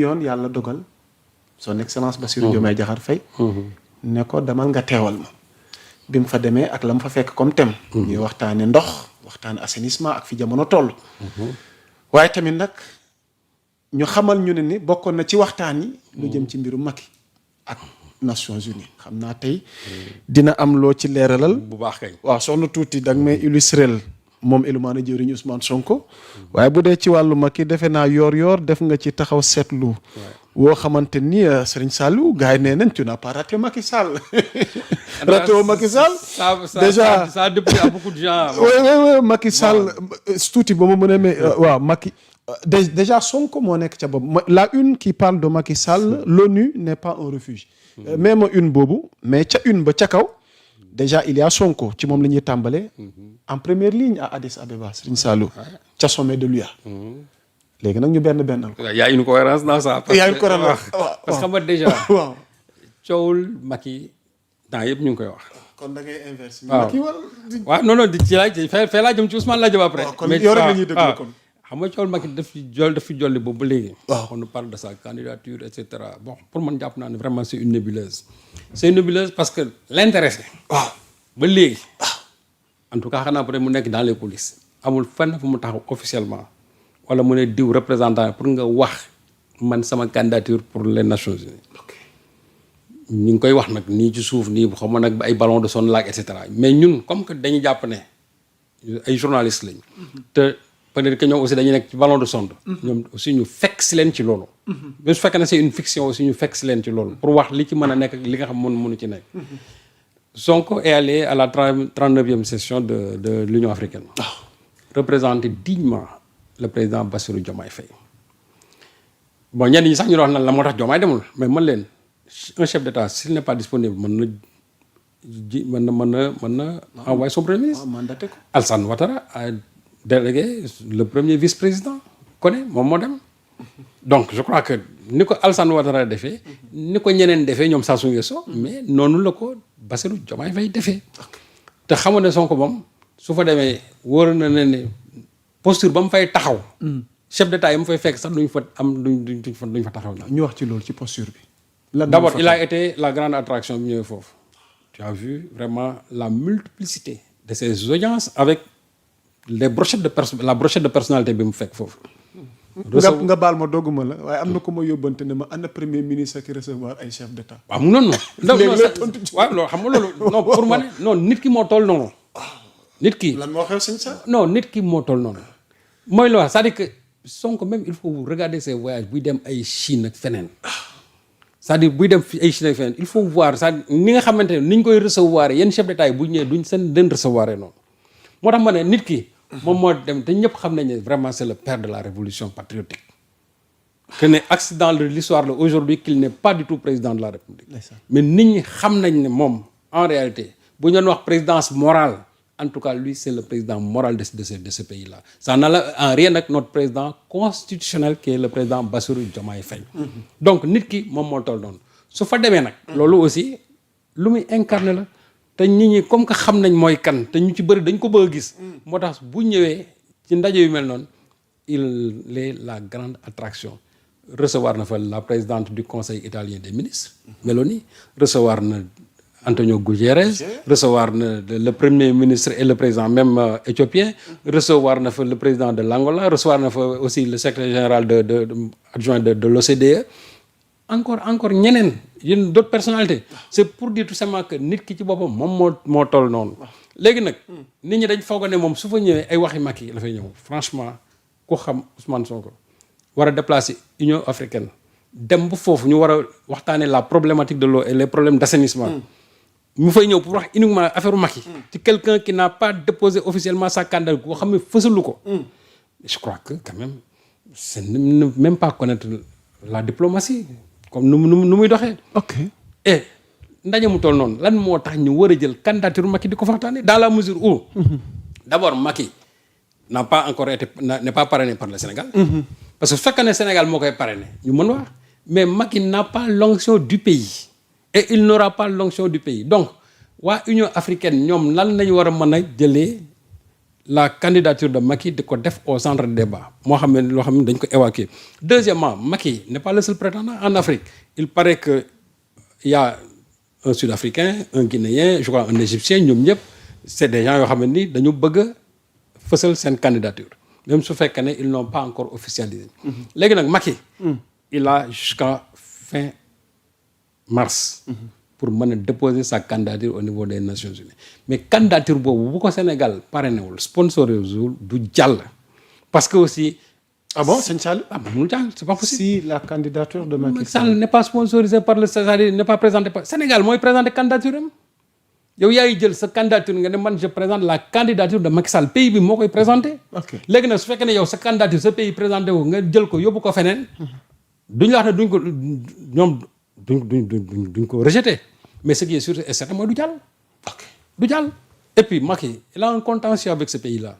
yoon yàlla dogal son excellence Bassirou Diomaye Diakhar Faye ne ko demal nga teewal ma bi mu fa demee ak la mu fa fekk comme thème ñuy waxtaane ndox waxtaane assainissement ak fi jamono toll waaye tamit nag ñu xamal ñu ne ni bokkoon na ci waxtaan yi lu jëm ci mbiru Macky ak Nations Unies xam naa tey dina am loo ci leeralal bu baax kay waaw soxna tuuti da nga may illustrel moom Elimane jëwriñ Ousmane Sonko waaye bu dee ci wàllu Macky defe naa yoor def nga ci taxaw seetlu woo xamante ni Serigne Saliou gars yi nee nañ tu n'as pas raté Macky Sall raté woo Macky Sall déjà ça depuis à beaucoup de gens oui Macky Sall tuuti ba ma mën a mais waaw Macky déjà Sonko moo nekk ca boobu la une qui parle de Macky Sall l'ONU n'est pas un refuge même une boobu mais ca une ba ca kaw déjà il y a Sonko ci moom la ñuy tàmbale en première ligne à Addis Abeba Serigne Saliou ca sommet de l'UA léegi nag ñu bennal ko. y a une cohérence dans ça. y a une cohérence parce que xam nga déjà. waaw coowul Macky temps yëpp ñu ngi koy wax. kon da ngay inverse. waaw Macky wala. waaw non non ci laaj fee laa jëm ci Ousmane laa jëm après. kon yow rek la ñuy déglu kon. xam nga coowul Macky daf fi jolli boobu ba léegi. waaw on nous parle de sa candidature et cetera bon pour man jàpp naa ne vraiment c'est une nébuleuse. c'est une nébuleuse parce que l'intéressé. waaw ba léegi. en tout cas xanaa peut-être mu nekk dans les coulisses. amul fenn fu mu taxaw officiellement. wala mu ne diw représentant pour nga wax man sama candidature pour les Nations Unies ñu ngi koy wax nag nii ci suuf nii xam nga nag ay ballon de sonde laag et cetera mais ñun comme que dañuy jàpp ne ay journalistes lañ te peut-être que ñoom aussi dañuy nekk ci ballon de sonde ñoom aussi ñu fekk si leen ci loolu mais su fekkee ne c'est une fiction aussi ñu fekk si leen ci loolu pour wax li ci mën a nekk li nga xam mënu ci nekk Sonko est allé à la 39e session de l'Union africaine représenter dignement le président Bassirou Diomaye Faye bon ñenn ñi sax ñu doon wax na la moo tax Diomaye demul mais man leen un chef d'État s'il n'est pas disponible mën na envoyer son premier ministre. mandaté ko. Alassane Ouattara a délégué le premier vice-président Koné moom moo dem donc je crois que ni ko Alassane Ouattara defee ni ko ñeneen defee ñoom Sassou Nguesso mais noonu la ko Bassirou Diomaye Faye defee te xamoon ne Sonko moom su fa demee wóor na ne posture ba mu fay taxaw. chef d'état yi mu fay fekk sax duñ fa taxaw. ñu wax ci loolu ci posture bi. D'abord il a été la grande attraction bi ñëwee foofu. tu as vu vraiment la multiplicité de ses audiences avec la brochette de personnalité bi mu fekk foofu. nga baal ma dogguma la waaye am na ko ma yóbbante ne ma ana premier ministre qui recevoir ay chef d'état. waaw mu noonu. waaw loolu xam nga loolu non pour ma ne non nit ki moo toll noonu. nit ki lan moo xew sëñ sa. non nit ki moo toll noonu. mooy loo wax c'est-à-dire que Sonko même il faut regarder ses voyages buy dem ay Chine ak feneen. c'est-à-dire buy dem ay Chine ak feneen il faut voir c'est-à-dire ni nga xamante ne ni ñu koy recevoir yenn chef d'état yi bu ñëwee duñ seen den recevoir noonu. moo tax ma ne nit ki. moom moo dem te ñëpp xam nañ ne vraiment c'est le père de la révolution patriotique. que ne accident de l'histoire la aujourd'hui qu'il n'est pas du tout président de la République. mais nit ñi xam nañ ne moom en réalité bu ñu doon wax présidence morale. En tout cas, lui, c'est le président moral de ce pays-là. Ça n'a en rien avec notre président constitutionnel qui est le président Bassirou Diomaye Faye. Donc, nit ki moom moo toll noonu. su fa demee nag. loolu aussi lu muy incarné la. te nit ñi comme que xam nañ mooy kan te ñu ci bëri dañ ko bëgg a gis. moo tax bu ñëwee ci ndaje yu mel noonu il est la grande attraction. recevoir na fa la présidente du conseil italien des ministres. Meloni recevoir na. Antonio Guterres recevoir na le premier ministre et le président même éthiopien recevoir na fa le président de l'Angola recevoir na fa aussi le secrétaire général adjoint de l'OCDE encore ñeneen yéen d'autres personnalités c'est pour dire tout simplement que nit ki ci boppam moom moo toll noonu léegi nag nit ñi dañ foog ne moom su fa ñëwee ay waxi Macky la fay ñëw franchement ku xam Ousmane Sonko war a déplacer Union africaine dem ba foofu ñu war a waxtaanee la problématique de l'eau et les problèmes d'assainissement mu fay ñëw pour wax uniquement affaire Macky ci quelqu'un qui n'a pas déposé officiellement sa candidature koo xam ne fësalu ko je crois que quand même c'est ne même pas connaître la diplomatie comme nu muy doxee ok et ndaje mu toll noonu lan moo tax ñu war a jël candidature Macky di ko fa waxtaanee dans la mesure où d'abord Macky n'est pas parrainé par le Sénégal parce que su fekkee ne Sénégal moo koy parrainé ñu mën wax mais Macky n'a pas l'onction du pays et il n'aura pas l'onction du pays donc waa Union africaine ñoom lan lañu war a mën a jëlee la candidature de Macky di ko def au centre de débat moo xam ne loo xam ne dañ ko évacuer. Deuxièmement, Macky n'est pas le seul prétendant en Afrique. Il paraît que il y a un Sud-Africain, un Guinéen, je crois un Égyptien, ñoom ñëpp c'est des gens yoo xam ne ni dañu bëgg a fësal seen candidature même su fekkee ne ils n'ont pas encore officialisé. léegi nag Macky. il a jusqu'à fin mars. pour mën a déposer sa candidature au niveau des Nations Unies mais candidature boobu bu ko Sénégal parrainé wul sponsorisé wul du jàll parce que aussi. ah bon sëñ Sall. ah bon mënul jàll c'est pas possible. si la candidature de Macky Sall n'est pas sponsorisé par le c'est-à-dire n'est pas présenté par Sénégal mooy présenté candidature am yow yaay jël sa candidature nga ne man je présente la candidature de Macky Sall pays bi moo koy présenté. ok léegi nag su fekkee ne yow sa candidature sa pays présenté wu nga jël ko yóbbu ko feneen. duñ la wax ne duñ ko ñoom. duñ ko rejeté mais ce qui est sûr et certain mooy du jàll. ok du jàll et puis Macky il a un contentieux avec ce pays là.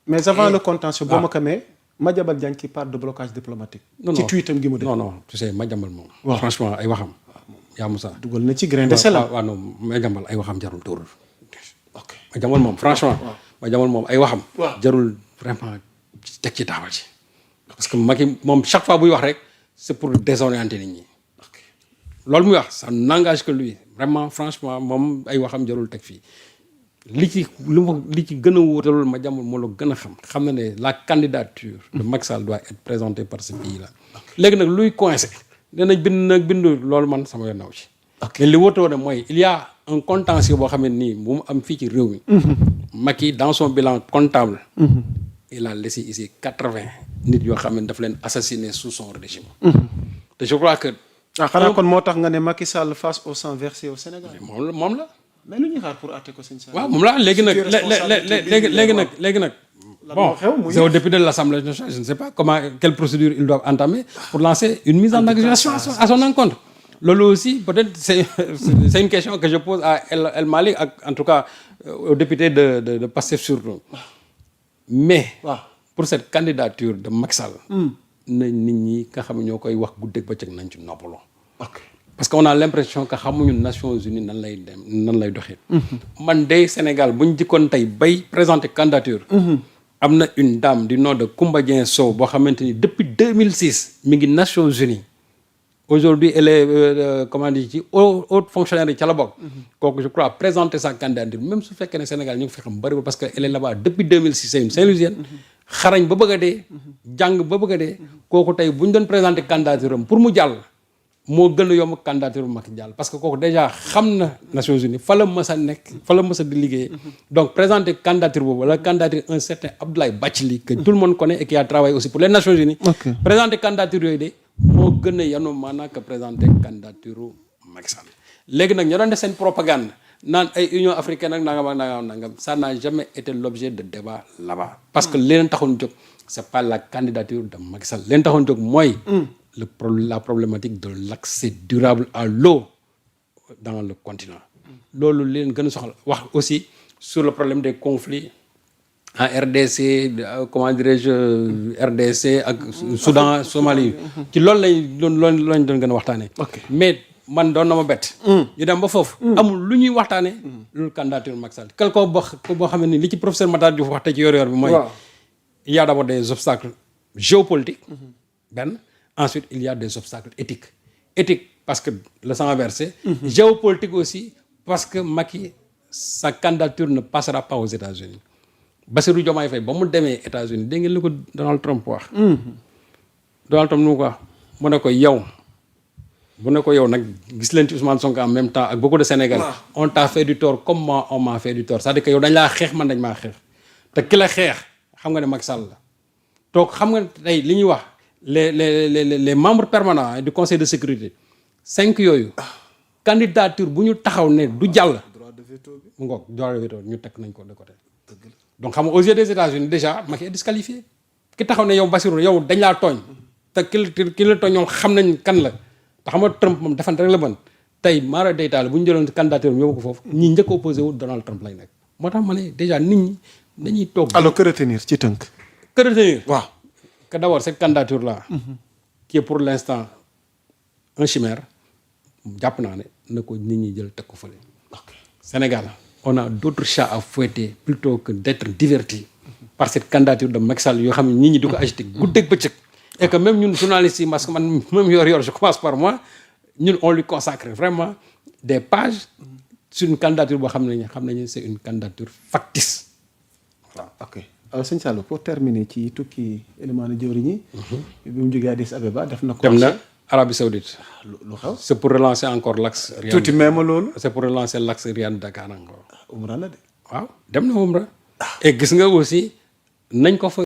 mais avant le contentieux boo ma ko mee Madiambal Diagne qui parle de blocage diplomatique. ci tweetam gi mu def. non tu sais Madiambal moom. waaw franchement ay waxam. yaa Moussa dugal na ci grain de sel. waaw non Madiambal ay waxam jarul dóor. ok Madiambal moom franchement. Madiambal moom ay waxam. waaw jarul vraiment teg ci taabal ci. parce que Macky moom chaque fois buy wax rek c'est pour désorienter nit ñi. loolu muy wax ça n'engage que lui vraiment franchement moom ay waxam jarul teg fii li ci gën a wóotalul Madiambal moo la gën a xam na ne la candidature de Macky Sall doit être présentée par ce pays là. léegi nag luy coincé dinañ bind loolu man sama yoon naw ci. mais li wóotoo ne mooy il y a un contentieux boo xam ne nii bu mu am fii ci réew mi. Macky dans son bilan comptable. il a laissé ici 80 nit yoo xam ne daf leen assassiné sous son régime. te je crois que. xanaa kon moo tax nga ne Macky Sall face au sang versé au Sénégal. moom la. mais lu ñuy xaar pour àtte ko sëñ Sall. waaw moom la léegi nag bon c'est au député de l'Assemblée nationale je ne sais pas quelle procédure ils doivent entamer pour lancer une mise en accusation à son encontre. loolu aussi peut-être c'est une question que je pose à El Malick ak en tout cas au député de Pastef surtout mais. pour cette candidature de Macky Sall. na nit ñi nga xam ne ñoo koy wax guddeeg bëccëg nañ ci noppaloo. ok parce que on a l'impression que xamuñu Nations Unies nan lay doxee. man de Sénégal bu ñu jikkoon tey bay présenter candidature. am na une dame du nom de Koumba Dieng Sow boo xamante ni depuis 2006 mi ngi Nations Unies aujourd'hui elle est comment dire ci haute fonctionnaire yi ca la bokk. kooku je crois présenter sa candidature même su fekkee ne Sénégal ñu ngi fi xam bariwul parce que elle est là-bas depuis 2006 c'est une Saint-Louisienne. xarañ ba bëgg a dee. jàng ba bëgg a dee. kooku tey bu ñu doon présenter candidature am pour mu jàll. moo gën a yomb candidature Macky jàll parce que kooku déjà xam na Nations Unies fa la mës a nekk fa la mës a di liggéey. donc présenter candidature boobu wala candidature un certain Abdoulaye Bathily que tout le monde connaît et qui a travaillé aussi pour les Nations Unies. présenter candidature yooyu de moo gën a yanu maanaam que présenter candidature Macky Sall. léegi nag ñoo doon def seen propagande naan ay Union africaine ak nangam ça n'a jamais été l'objet de débat là-bas. parce que leen taxoon jóg c'est pas la candidature de Macky Sall leen taxoon jóg mooy. la problématique de l'accès durable à l'eau dans le continent. loolu leen gën a soxla wax aussi sur le problème des conflits en RDC comment dirais-je RDC ak Soudan Somalie ci loolu lañ doon gën a waxtaanee. mais man doon na ma bett. ñu dem ba foofu. amul lu ñuy waxtaanee. loolu candidature Macky Sall quelque boo xam ne ni li ci professeur Matar Diouf wax tey ci yor-yor bi mooy. il y a d'abord des obstacles géopolitiques. benn. Ensuite, il y a des obstacles éthiques. Éthique, parce que le sang a versé. Géopolitique aussi, parce que Macky, sa candidature ne passera pas aux États-Unis. Bassirou Diomaye Faye, si il est aux États-Unis, vous savez ce que Donald Trump wax. Donald Trump nous wax, mu ne ko yow nag gis leen ci Ousmane Sonko en même temps ak beaucoup de Sénégalais. On t'a fait du tort comme moi on m'a fait du tort. C'est-à-dire que yow dañ laa xeex man dañ maa xeex. te ki la xeex xam nga ne Macky Sall la. donc xam nga tey li ñuy wax. les membres permanents du conseil de sécurité 5 yooyu candidature bu ñu taxaw ne du jàll. mu ngoog droit de veto ñu teg nañ ko de côté. donc xam nga aux yeux des États-Unis déjà Macky est disqualifié ki taxaw ne yow Bassirou yow dañ laa tooñ te ki la tooñ ñoom xam nañ kan la te xam nga Trump moom defante rek la mën tey maara deytaal bu ñu jëloon candidature bi yóbbu ko foofu ñi njëkk a opposé wu Donald Trump lay nekk moo tax ma ne déjà nit ñi dañuy toog. alors que retenir ci tënk. que retenir waaw. que d'abord cette candidature-là, qui est pour l'instant un chimère, jàpp naa ne na ko nit ñi jël teg ko fële. Sénégal on a d'autres chats à fouetter plutôt que d'être divertis par cette candidature de Macky Sall yoo xam ne nit ñi di ko agité guddeeg bëccëg. Et que même ñun journalistes yi parce que man même yor je commence par moi ñun on lui consacre vraiment des pages sur une candidature boo xam ne c'est une candidature factice. waaw ok alors sëñ Sall pour terminer ci tukki élément jëwriñ yi. bi mu jógee Addis Abeba def na. dem na Arabie Saoudite. lu xew. c'est pour relancer encore l'axe. tuuti même loolu. c'est pour relancer l'axe Riyad-Dakar encore. umra la de. waaw dem na umra. et gis nga aussi nañ ko fa